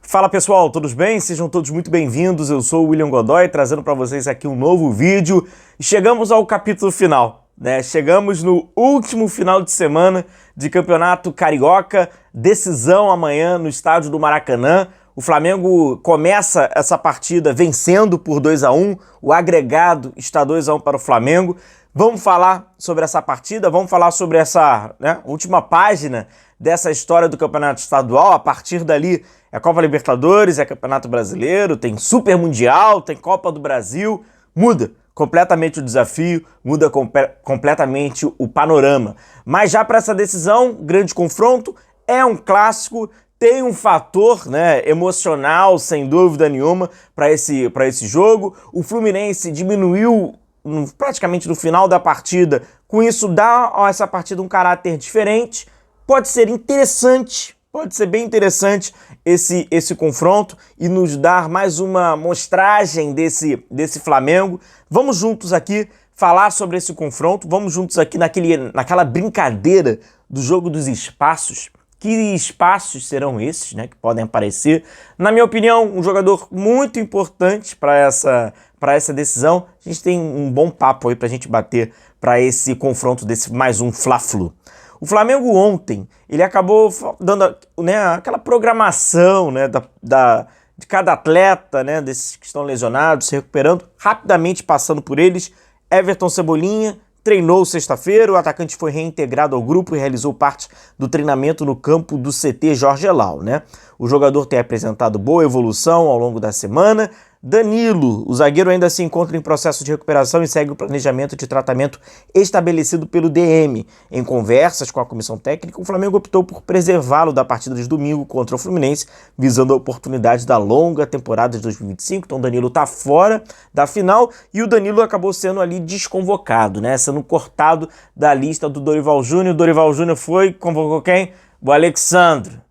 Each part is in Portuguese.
Fala pessoal, todos bem? Sejam todos muito bem-vindos. Eu sou o William Godoy, trazendo para vocês aqui um novo vídeo. E chegamos ao capítulo final, né? Chegamos no último final de semana de Campeonato Carioca, decisão amanhã no estádio do Maracanã. O Flamengo começa essa partida vencendo por 2-1, o agregado está 2-1 para o Flamengo. Vamos falar sobre essa partida, vamos falar sobre essa última página dessa história do Campeonato Estadual. A partir dali é Copa Libertadores, é Campeonato Brasileiro, tem Super Mundial, tem Copa do Brasil. Muda completamente o desafio, muda completamente o panorama. Mas já para essa decisão, grande confronto, é um clássico, tem um fator emocional, sem dúvida nenhuma, para esse jogo. O Fluminense diminuiu praticamente no final da partida, com isso dá a essa partida um caráter diferente. Pode ser interessante, pode ser bem interessante esse confronto e nos dar mais uma amostragem desse Flamengo. Vamos juntos aqui falar sobre esse confronto, vamos juntos aqui naquela brincadeira do jogo dos espaços. Que espaços serão esses, que podem aparecer? Na minha opinião, um jogador muito importante para essa decisão. A gente tem um bom papo aí para a gente bater para esse confronto desse mais um Fla-Flu. O Flamengo ontem, ele acabou dando aquela programação de cada atleta, desses que estão lesionados, se recuperando, rapidamente passando por eles. Everton Cebolinha treinou sexta-feira, o atacante foi reintegrado ao grupo e realizou parte do treinamento no campo do CT Jorge Elal, O jogador tem apresentado boa evolução ao longo da semana. Danilo, o zagueiro, ainda se encontra em processo de recuperação e segue o planejamento de tratamento estabelecido pelo DM. Em conversas com a comissão técnica, o Flamengo optou por preservá-lo da partida de domingo contra o Fluminense, visando a oportunidade da longa temporada de 2025. Então o Danilo está fora da final e o Danilo acabou sendo ali desconvocado, sendo cortado da lista do Dorival Júnior. O Dorival Júnior convocou quem? O Alexandre,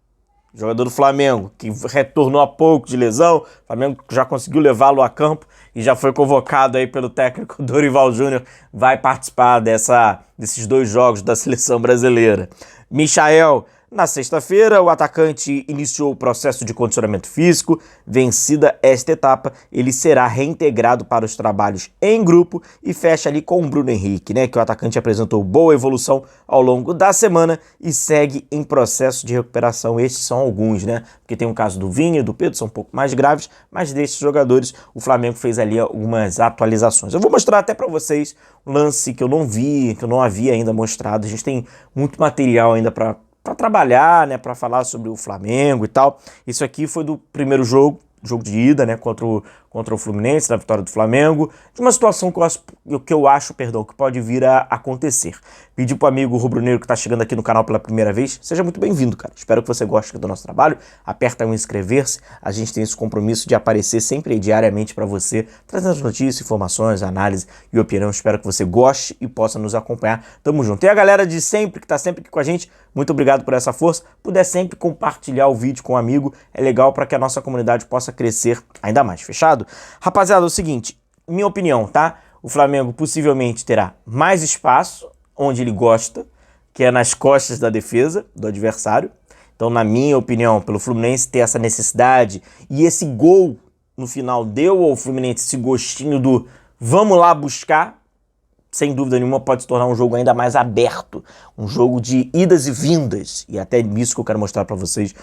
jogador do Flamengo, que retornou há pouco de lesão. O Flamengo já conseguiu levá-lo a campo e já foi convocado aí pelo técnico Dorival Júnior. Vai participar desses dois jogos da seleção brasileira. Michael, na sexta-feira, o atacante iniciou o processo de condicionamento físico. Vencida esta etapa, ele será reintegrado para os trabalhos em grupo e fecha ali com o Bruno Henrique, que o atacante apresentou boa evolução ao longo da semana e segue em processo de recuperação. Estes são alguns, porque tem o caso do Vini e do Pedro, são um pouco mais graves, mas desses jogadores o Flamengo fez ali algumas atualizações. Eu vou mostrar até para vocês um lance que eu não vi, que eu não havia ainda mostrado. A gente tem muito material ainda para trabalhar, para falar sobre o Flamengo e tal. Isso aqui foi do primeiro jogo de ida, contra o Fluminense, na vitória do Flamengo, de uma situação que eu acho que pode vir a acontecer. Pedir pro amigo rubro-negro que está chegando aqui no canal pela primeira vez, seja muito bem-vindo, cara. Espero que você goste do nosso trabalho. Aperta o inscrever-se. A gente tem esse compromisso de aparecer sempre diariamente para você, trazendo notícias, informações, análise e opinião. Espero que você goste e possa nos acompanhar. Tamo junto. E a galera de sempre, que tá sempre aqui com a gente, muito obrigado por essa força. Puder sempre compartilhar o vídeo com um amigo, é legal para que a nossa comunidade possa crescer ainda mais. Fechado? Rapaziada, é o seguinte, minha opinião, O Flamengo possivelmente terá mais espaço onde ele gosta, que é nas costas da defesa do adversário. Então, na minha opinião, pelo Fluminense ter essa necessidade e esse gol no final deu ao Fluminense esse gostinho do vamos lá buscar, sem dúvida nenhuma pode se tornar um jogo ainda mais aberto, um jogo de idas e vindas, e até isso que eu quero mostrar para vocês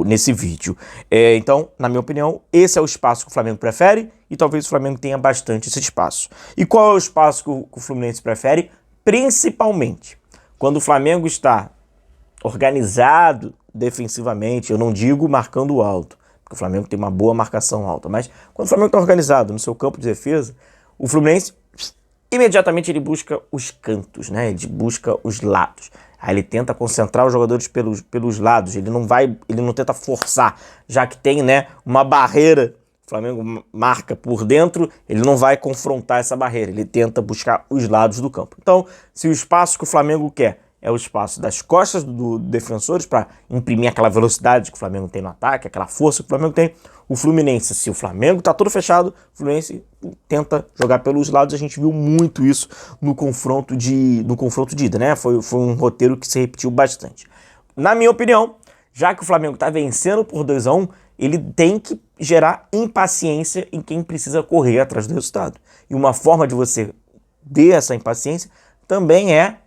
nesse vídeo. Então, na minha opinião, esse é o espaço que o Flamengo prefere, e talvez o Flamengo tenha bastante esse espaço. E qual é o espaço que o Fluminense prefere? Principalmente quando o Flamengo está organizado defensivamente, eu não digo marcando alto, porque o Flamengo tem uma boa marcação alta, mas quando o Flamengo está organizado no seu campo de defesa, o Fluminense imediatamente ele busca os cantos, ele busca os lados. Aí ele tenta concentrar os jogadores pelos lados, ele não tenta forçar, já que tem uma barreira, o Flamengo marca por dentro, ele não vai confrontar essa barreira, ele tenta buscar os lados do campo. Então, se o espaço que o Flamengo quer é o espaço das costas dos defensores para imprimir aquela velocidade que o Flamengo tem no ataque, aquela força que o Flamengo tem. O Fluminense, se o Flamengo está todo fechado, o Fluminense tenta jogar pelos lados. A gente viu muito isso no confronto de ida, Foi um roteiro que se repetiu bastante. Na minha opinião, já que o Flamengo está vencendo por 2-1, ele tem que gerar impaciência em quem precisa correr atrás do resultado. E uma forma de você ter essa impaciência também é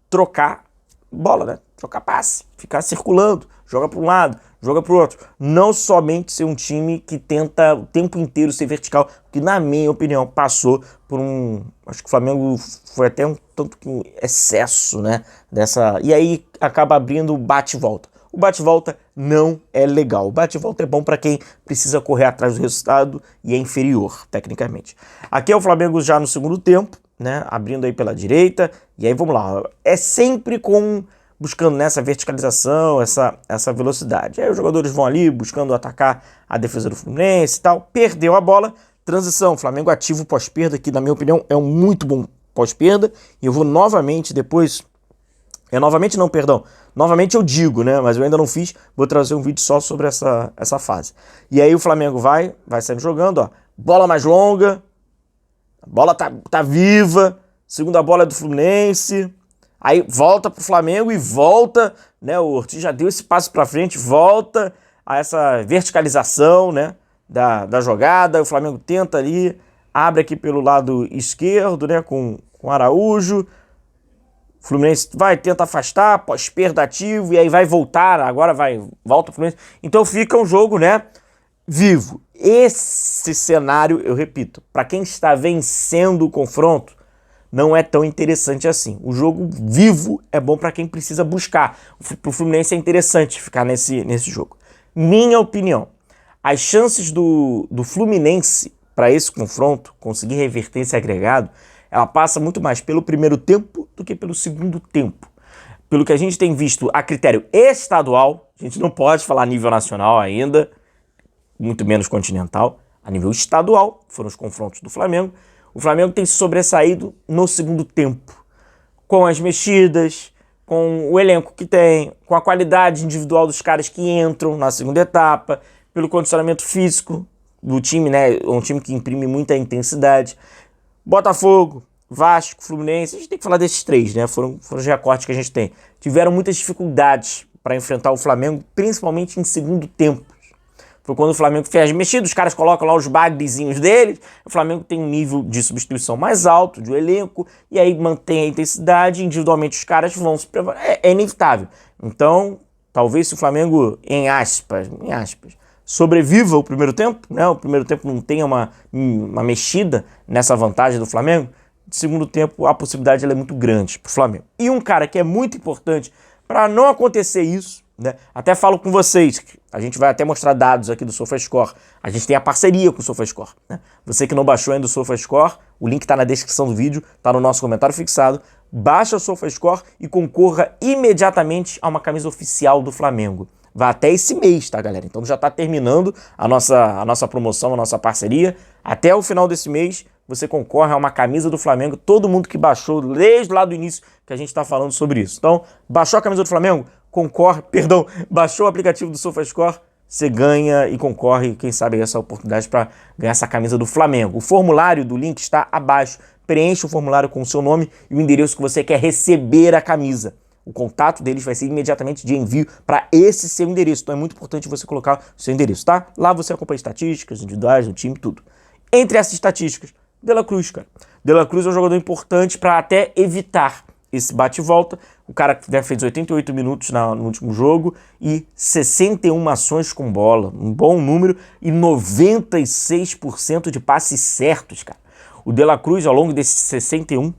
trocar bola, né? Trocar passe, ficar circulando, joga para um lado, joga para o outro. Não somente ser um time que tenta o tempo inteiro ser vertical, que na minha opinião passou por acho que o Flamengo foi até um tanto que um excesso, né? E aí acaba abrindo o bate-volta. O bate-volta não é legal. O bate-volta é bom para quem precisa correr atrás do resultado e é inferior, tecnicamente. Aqui é o Flamengo já no segundo tempo, né? Abrindo aí pela direita. E aí vamos lá. É sempre buscando nessa verticalização, essa velocidade. Aí os jogadores vão ali buscando atacar a defesa do Fluminense e tal. Perdeu a bola. Transição. Flamengo ativo pós-perda, que na minha opinião é um muito bom pós-perda. E eu vou novamente depois... novamente não, perdão. Novamente eu digo, né? Mas eu ainda não fiz. Vou trazer um vídeo só sobre essa fase. E aí o Flamengo vai saindo jogando, ó. Bola mais longa. A bola tá viva. Segunda bola é do Fluminense. Aí volta pro Flamengo e volta, né? O Ortiz já deu esse passo pra frente, volta a essa verticalização, né? Da jogada. O Flamengo tenta ali, abre aqui pelo lado esquerdo, né? Com Araújo. O Fluminense tenta afastar, pós-perda ativo, e aí vai voltar, volta o Fluminense. Então fica um jogo, né, vivo. Esse cenário, eu repito, para quem está vencendo o confronto, não é tão interessante assim. O jogo vivo é bom para quem precisa buscar. Para o Fluminense é interessante ficar nesse jogo. Minha opinião, as chances do Fluminense para esse confronto, conseguir reverter esse agregado, ela passa muito mais pelo primeiro tempo do que pelo segundo tempo. Pelo que a gente tem visto a critério estadual, a gente não pode falar a nível nacional ainda, muito menos continental, a nível estadual, foram os confrontos do Flamengo. O Flamengo tem se sobressaído no segundo tempo, com as mexidas, com o elenco que tem, com a qualidade individual dos caras que entram na segunda etapa, pelo condicionamento físico do time, né? Um time que imprime muita intensidade. Botafogo, Vasco, Fluminense, a gente tem que falar desses três, né? Foram os recortes que a gente tem. Tiveram muitas dificuldades para enfrentar o Flamengo, principalmente em segundo tempo. Foi quando o Flamengo fez as mexidas, os caras colocam lá os bagrezinhos deles, o Flamengo tem um nível de substituição mais alto, de elenco, e aí mantém a intensidade, individualmente os caras vão se preparar. É inevitável. Então, talvez se o Flamengo, em aspas, sobreviva o primeiro tempo, né? O primeiro tempo não tenha uma mexida nessa vantagem do Flamengo, no segundo tempo a possibilidade ela é muito grande para o Flamengo. E um cara que é muito importante para não acontecer isso, né? Até falo com vocês, a gente vai até mostrar dados aqui do SofaScore, a gente tem a parceria com o SofaScore, né? Você que não baixou ainda o SofaScore, o link está na descrição do vídeo, está no nosso comentário fixado, baixa o SofaScore e concorra imediatamente a uma camisa oficial do Flamengo. Vai até esse mês, tá, galera? Então já está terminando a nossa promoção, a nossa parceria. Até o final desse mês, você concorre a uma camisa do Flamengo. Todo mundo que baixou desde lá do início que a gente está falando sobre isso. Então, baixou a camisa do Flamengo? Baixou o aplicativo do SofaScore, você ganha e concorre, quem sabe, essa oportunidade para ganhar essa camisa do Flamengo. O formulário do link está abaixo. Preencha o formulário com o seu nome e o endereço que você quer receber a camisa. O contato deles vai ser imediatamente de envio para esse seu endereço. Então é muito importante você colocar o seu endereço, tá? Lá você acompanha estatísticas individuais do time, tudo. Entre essas estatísticas, De La Cruz, cara. De La Cruz é um jogador importante para até evitar esse bate-volta. O cara fez 88 minutos no último jogo e 61 ações com bola. Um bom número e 96% de passes certos, cara. O De La Cruz, ao longo desses 61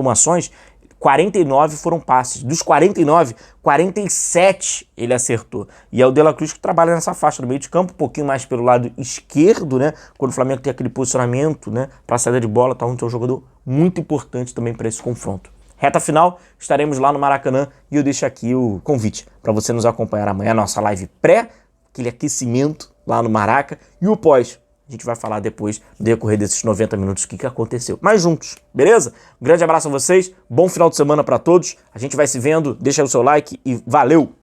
ações, 49 foram passes. Dos 49, 47 ele acertou. E é o De La Cruz que trabalha nessa faixa do meio de campo, um pouquinho mais pelo lado esquerdo, né? Quando o Flamengo tem aquele posicionamento, né, para saída de bola, tá? Então é um jogador muito importante também para esse confronto. Reta final, estaremos lá no Maracanã e eu deixo aqui o convite para você nos acompanhar amanhã, nossa live pré, aquele aquecimento lá no Maraca, e o pós. A gente vai falar depois, no decorrer desses 90 minutos, o que aconteceu. Mas juntos, beleza? Um grande abraço a vocês, bom final de semana para todos. A gente vai se vendo, deixa aí o seu like e valeu!